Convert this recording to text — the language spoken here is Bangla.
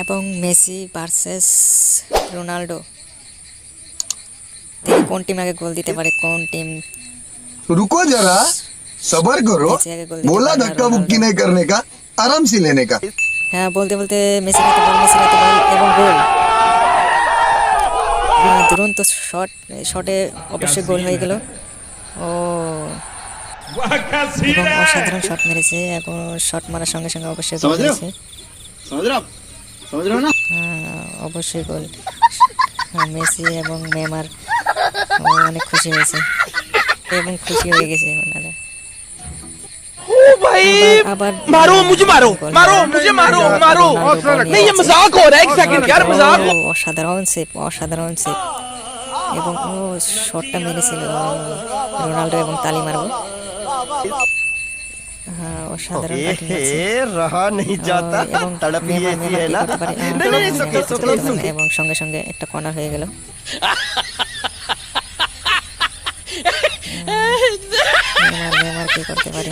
এবং মেসি ভার্সেস রোনাল্ডো, দেখি কোন টিম আগে গোল দিতে পারে, কোন টিম रुको जरा सबर करो মেসি আগে গোল দিতে बोला পারে না धक्का রোনাল্ডো। मुक्की नहीं करने का आराम से लेने का হ্যাঁ, বলতে বলতে মেসির হাতে বল, মেসির হাতে বল এবং গোল। দুরন্ত শট, শটে অবশ্যই গোল হয়ে গেল। ও, এবং অসাধারণ শট মেরেছে, এবং শট মারার সঙ্গে সঙ্গে অবশ্যই গোল হয়েছে। অবশ্যই গোল। হ্যাঁ, মেসি এবং নেইমার অনেক খুশি হয়েছে এবং খুশি হয়ে গেছে ওনারা। भाई আবার मारो मुझे मारो গোল। मारो मुझे मारो मारो রোনাল্ডো বল নিয়ে नहीं ये যাচ্ছে। मजाक हो रहा है एक सेकंड यार मजाक ও, অসাধারণ সেভ, অসাধারণ সেভ, এবং ও শটটা মেরেছিল রোনাল্ডো, এবং তালি মারবো। হ্যাঁ, অসাধারণ ব্যাটিং আছে। रहा नहीं जाता এবং तड़प ही নেইমার ऐसी নেইমার है কি ना করতে পারে? नहीं नहीं নেইমার सुके কিছু सुके করতে পারে না, सुके এবং সঙ্গে সঙ্গে একটা কর্নার হয়ে গেল। নেইমার কি করতে পারে?